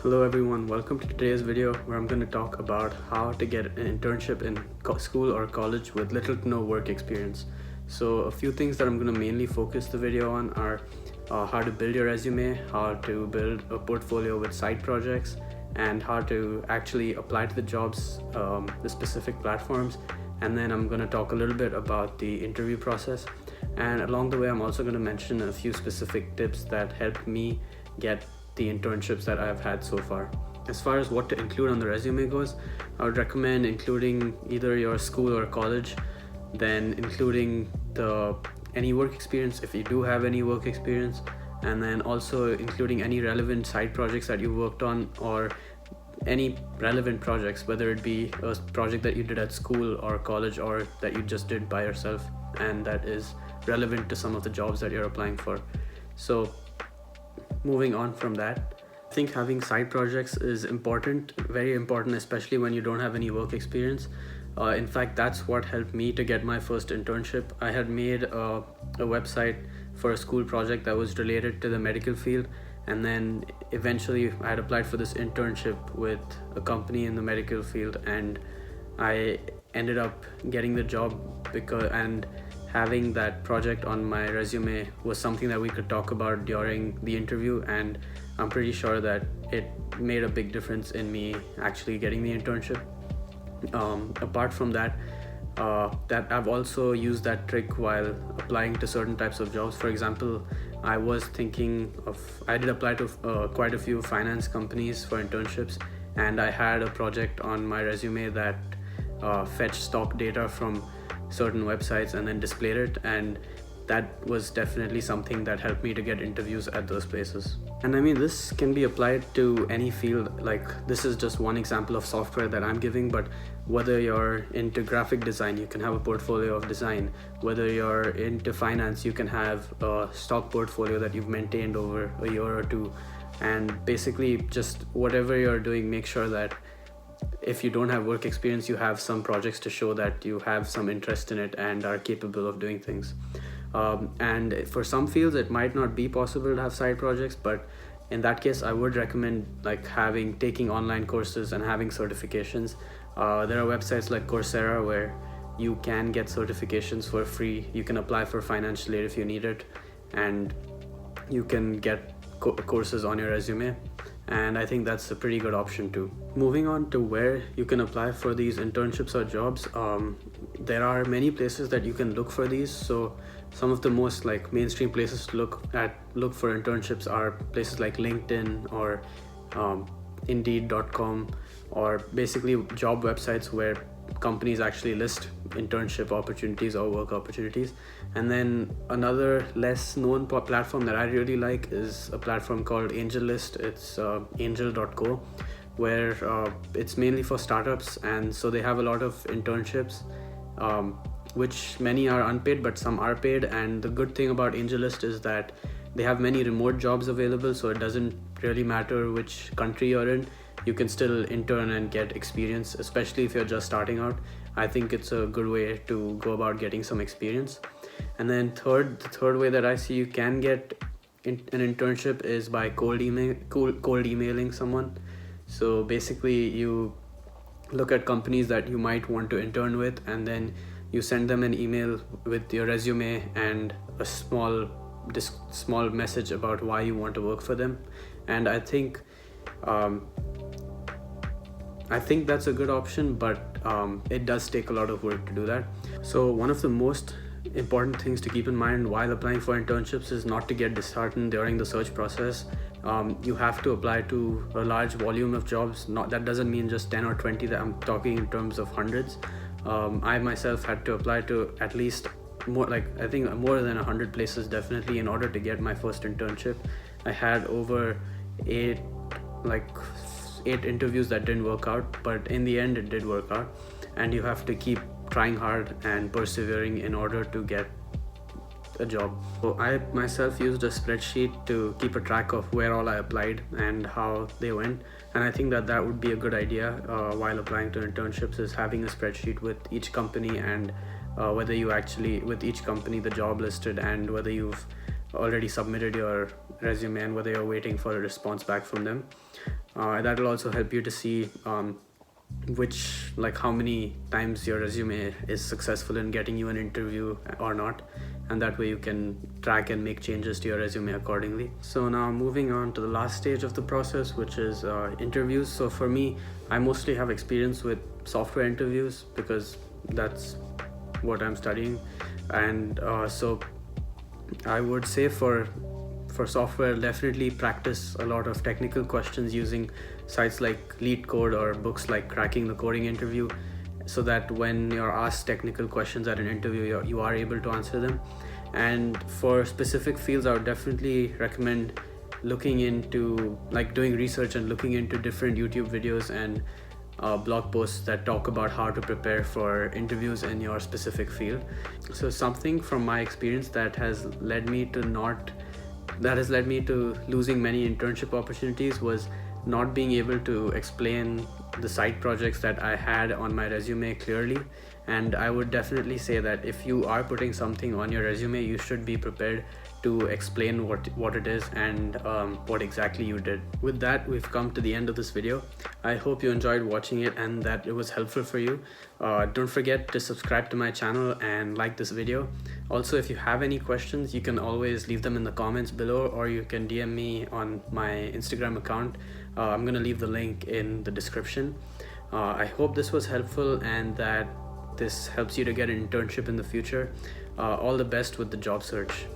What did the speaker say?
Hello everyone, welcome to today's video where I'm going to talk about how to get an internship in school or college with little to no work experience. So a few things that I'm going to mainly focus the video on are how to build your resume, how to build a portfolio with side projects, and how to actually apply to the jobs, the specific platforms. And then I'm going to talk a little bit about the interview process. And along the way, I'm also going to mention a few specific tips that helped me get the internships that I've had so far. As far as what to include on the resume goes, I would recommend including either your school or college, then including any work experience if you do have any work experience, and then also including any relevant side projects that you worked on or any relevant projects, whether it be a project that you did at school or college or that you just did by yourself and that is relevant to some of the jobs that you're applying for. So moving on from that, I think having side projects is important, very important, especially when you don't have any work experience. In fact, that's what helped me to get my first internship. I had made a website for a school project that was related to the medical field, and then eventually I had applied for this internship with a company in the medical field, and I ended up getting the job and having that project on my resume was something that we could talk about during the interview, and I'm pretty sure that it made a big difference in me actually getting the internship. Apart from that, that I've also used that trick while applying to certain types of jobs. For example, I did apply to quite a few finance companies for internships, and I had a project on my resume that fetched stock data from certain websites and then displayed it, and that was definitely something that helped me to get interviews at those places. And I mean, this can be applied to any field. Like, this is just one example of software that I'm giving, but whether you're into graphic design, you can have a portfolio of design. Whether you're into finance, you can have a stock portfolio that you've maintained over a year or two. And basically, just whatever you're doing, make sure that if you don't have work experience, you have some projects to show that you have some interest in it and are capable of doing things. And for some fields, it might not be possible to have side projects, but in that case, I would recommend taking online courses and having certifications. There are websites like Coursera where you can get certifications for free. You can apply for financial aid if you need it, and you can get courses on your resume. And I think that's a pretty good option too. Moving on to where you can apply for these internships or jobs, there are many places that you can look for these. So some of the most mainstream places to look for internships are places like LinkedIn or Indeed.com, or basically job websites where companies actually list internship opportunities or work opportunities. And then another less known platform that I really like is a platform called AngelList. It's angel.co, where it's mainly for startups, and so they have a lot of internships, which many are unpaid but some are paid. And the good thing about AngelList is that they have many remote jobs available, so it doesn't really matter which country you're in. You can still intern and get experience, especially if you're just starting out. I think it's a good way to go about getting some experience. And then the third way that I see you can get an internship is by cold emailing someone. So basically, you look at companies that you might want to intern with, and then you send them an email with your resume and a small message about why you want to work for them. And I think that's a good option, but it does take a lot of work to do that. So one of the most important things to keep in mind while applying for internships is not to get disheartened during the search process. You have to apply to a large volume of jobs. That doesn't mean just 10 or 20, that I'm talking in terms of hundreds. I myself had to apply to at least more than 100 places definitely in order to get my first internship. I had over eight interviews that didn't work out, but in the end it did work out. And you have to keep trying hard and persevering in order to get a job. So I myself used a spreadsheet to keep a track of where all I applied and how they went, and I think that would be a good idea while applying to internships, is having a spreadsheet with each company and whether you actually, with each company, the job listed, and whether you've already submitted your resume and whether you're waiting for a response back from them. That will also help you to see how many times your resume is successful in getting you an interview or not, and that way you can track and make changes to your resume accordingly. So now moving on to the last stage of the process, which is interviews. So for me, I mostly have experience with software interviews because that's what I'm studying, and so I would say for software, definitely practice a lot of technical questions using sites like Leetcode or books like Cracking the Coding Interview, so that when you're asked technical questions at an interview, you are able to answer them. And for specific fields, I would definitely recommend looking into doing research and looking into different YouTube videos and blog posts that talk about how to prepare for interviews in your specific field. So something from my experience that has led me to losing many internship opportunities was not being able to explain the side projects that I had on my resume clearly. And I would definitely say that if you are putting something on your resume, you should be prepared to explain what it is and what exactly you did. With that, we've come to the end of this video. I hope you enjoyed watching it and that it was helpful for you. Don't forget to subscribe to my channel and like this video. Also, if you have any questions, you can always leave them in the comments below, or you can DM me on my Instagram account. I'm gonna leave the link in the description. I hope this was helpful and that this helps you to get an internship in the future. All the best with the job search.